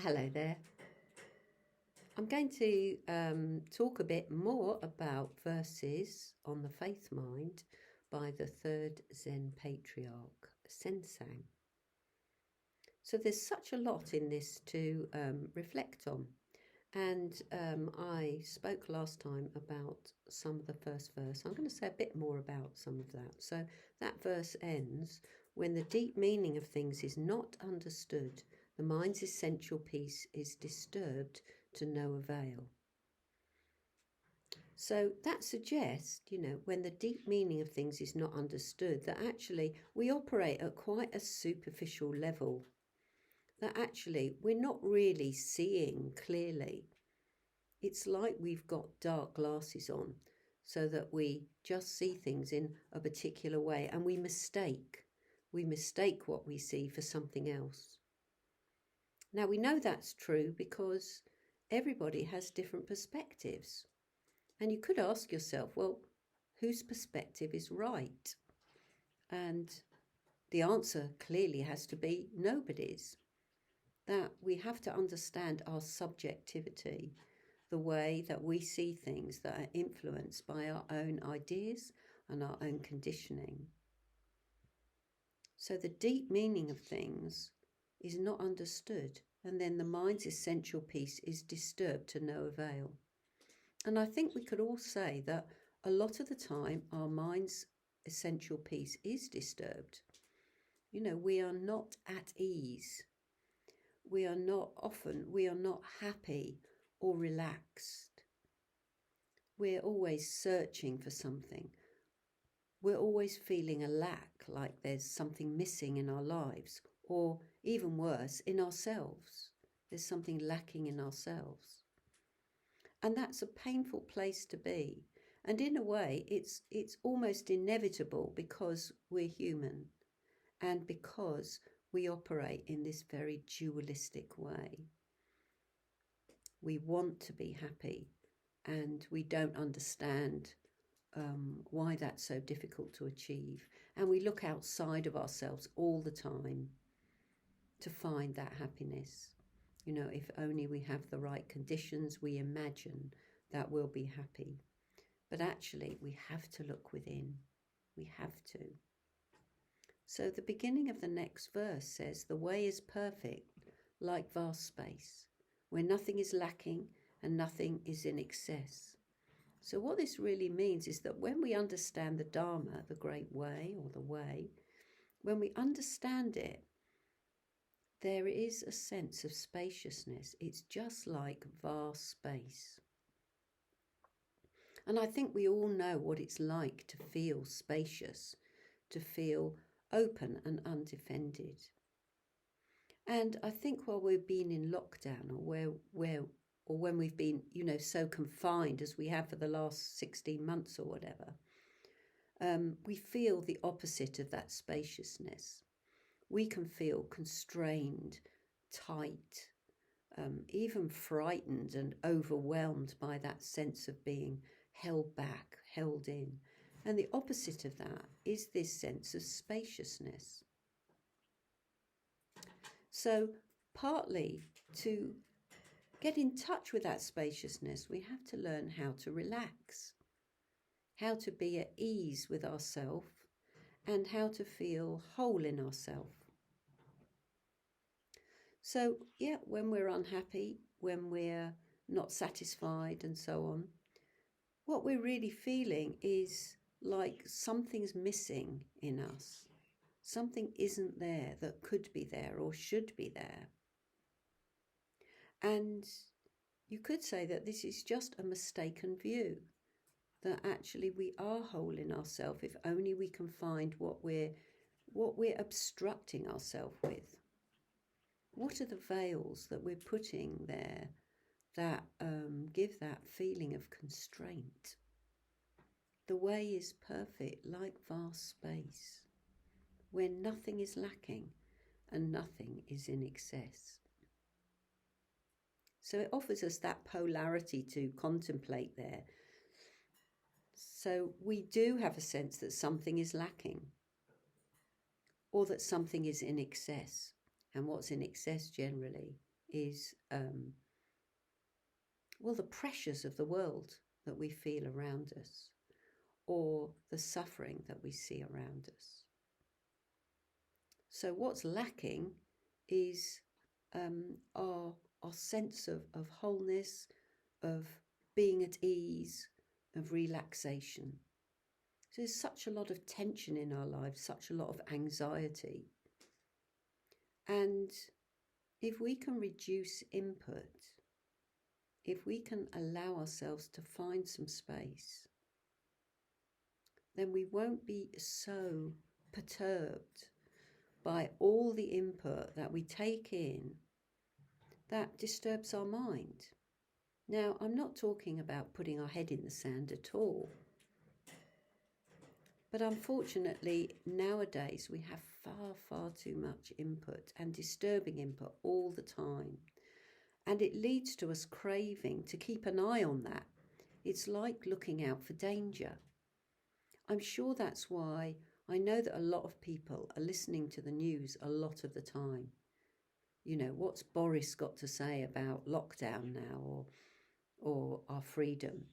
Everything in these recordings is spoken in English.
Hello there. I'm going to talk a bit more about verses on the faith mind by the third Zen patriarch, Sensang. So there's such a lot in this to reflect on. And I spoke last time about some of the first verse. I'm going to say a bit more about some of that. So that verse ends, when the deep meaning of things is not understood, the mind's essential peace is disturbed to no avail. So that suggests, when the deep meaning of things is not understood, that actually we operate at quite a superficial level, that actually we're not really seeing clearly. It's like we've got dark glasses on so that we just see things in a particular way, and we mistake what we see for something else. Now, we know that's true because everybody has different perspectives. And you could ask yourself, well, whose perspective is right? And the answer clearly has to be nobody's. That we have to understand our subjectivity, the way that we see things that are influenced by our own ideas and our own conditioning. So the deep meaning of things is not understood, and then the mind's essential peace is disturbed to no avail. And I think we could all say that a lot of the time our mind's essential peace is disturbed. We are not at ease. We are not happy or relaxed. We're always searching for something. We're always feeling a lack, like there's something missing in our lives, or even worse, in ourselves. There's something lacking in ourselves. And that's a painful place to be. And in a way, it's almost inevitable because we're human and because we operate in this very dualistic way. We want to be happy, and we don't understand why that's so difficult to achieve. And we look outside of ourselves all the time to find that happiness. If only we have the right conditions, we imagine that we'll be happy. But actually, we have to look within. We have to. So the beginning of the next verse says, the way is perfect, like vast space, where nothing is lacking and nothing is in excess. So what this really means is that when we understand the Dharma, the great way or the way, when we understand it, there is a sense of spaciousness. It's just like vast space. And I think we all know what it's like to feel spacious, to feel open and undefended. And I think while we've been in lockdown or when we've been, so confined as we have for the last 16 months or whatever, we feel the opposite of that spaciousness. We can feel constrained, tight, even frightened and overwhelmed by that sense of being held back, held in. And the opposite of that is this sense of spaciousness. So partly to get in touch with that spaciousness, we have to learn how to relax, how to be at ease with ourselves, and how to feel whole in ourselves. So, when we're unhappy, when we're not satisfied and so on, what we're really feeling is like something's missing in us. Something isn't there that could be there or should be there. And you could say that this is just a mistaken view, that actually we are whole in ourselves if only we can find what we're obstructing ourselves with. What are the veils that we're putting there that give that feeling of constraint? The way is perfect, like vast space, where nothing is lacking and nothing is in excess. So it offers us that polarity to contemplate there. So we do have a sense that something is lacking or that something is in excess. And what's in excess generally is, well, the pressures of the world that we feel around us, or the suffering that we see around us. So what's lacking is our sense of wholeness, of being at ease, of relaxation. So there's such a lot of tension in our lives, such a lot of anxiety. And if we can reduce input, if we can allow ourselves to find some space, then we won't be so perturbed by all the input that we take in that disturbs our mind. Now, I'm not talking about putting our head in the sand at all. But unfortunately, nowadays we have far, far too much input and disturbing input all the time. And it leads to us craving to keep an eye on that. It's like looking out for danger. I'm sure that's why I know that a lot of people are listening to the news a lot of the time. You know, what's Boris got to say about lockdown now, or our freedom?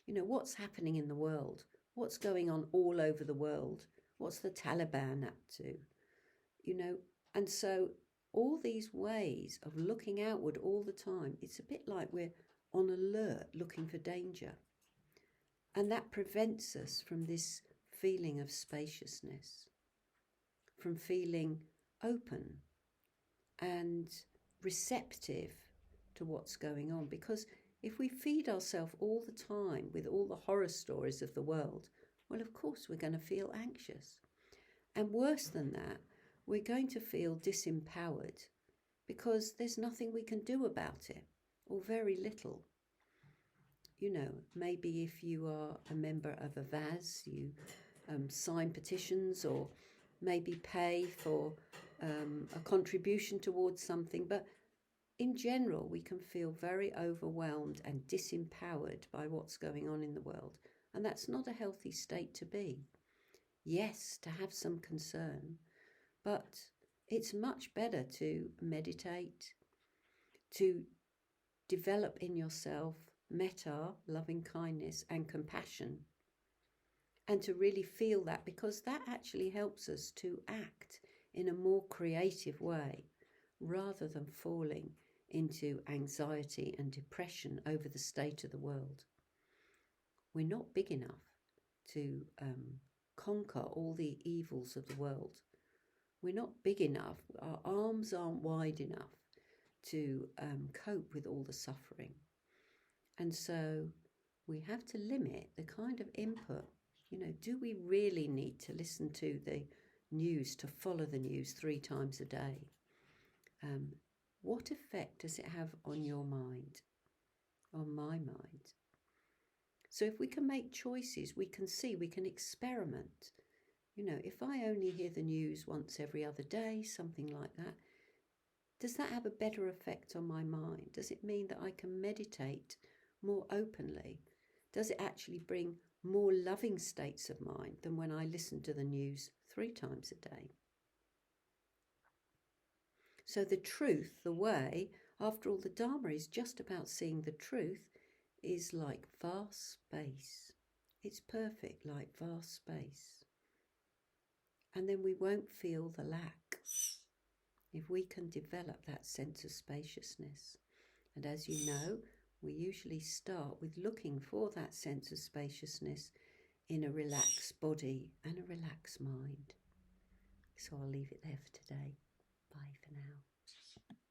You know, what's happening in the world? What's going on all over the world? What's the Taliban up to? You know, and so all these ways of looking outward all the time, it's a bit like we're on alert looking for danger. And that prevents us from this feeling of spaciousness, from feeling open and receptive to what's going on. Because if we feed ourselves all the time with all the horror stories of the world, well, of course, we're going to feel anxious. And worse than that, we're going to feel disempowered because there's nothing we can do about it, or very little. You know, maybe if you are a member of a VAS, you sign petitions, or maybe pay for a contribution towards something. But in general, we can feel very overwhelmed and disempowered by what's going on in the world. And that's not a healthy state to be. Yes, to have some concern, but it's much better to meditate, to develop in yourself metta, loving kindness, and compassion, and to really feel that, because that actually helps us to act in a more creative way rather than falling into anxiety and depression over the state of the world. We're not big enough to conquer all the evils of the world. We're not big enough, our arms aren't wide enough to cope with all the suffering. And so we have to limit the kind of input. You know, do we really need to listen to the news, to follow the news 3 times a day? What effect does it have on your mind, on my mind? So if we can make choices, we can see, we can experiment. You know, if I only hear the news once every other day, something like that, does that have a better effect on my mind? Does it mean that I can meditate more openly? Does it actually bring more loving states of mind than when I listen to the news 3 times a day? So the truth, the way, after all, the Dharma is just about seeing the truth, is like vast space. It's perfect, like vast space. And then we won't feel the lack if we can develop that sense of spaciousness. And as you know, we usually start with looking for that sense of spaciousness in a relaxed body and a relaxed mind. So I'll leave it there for today. Bye for now.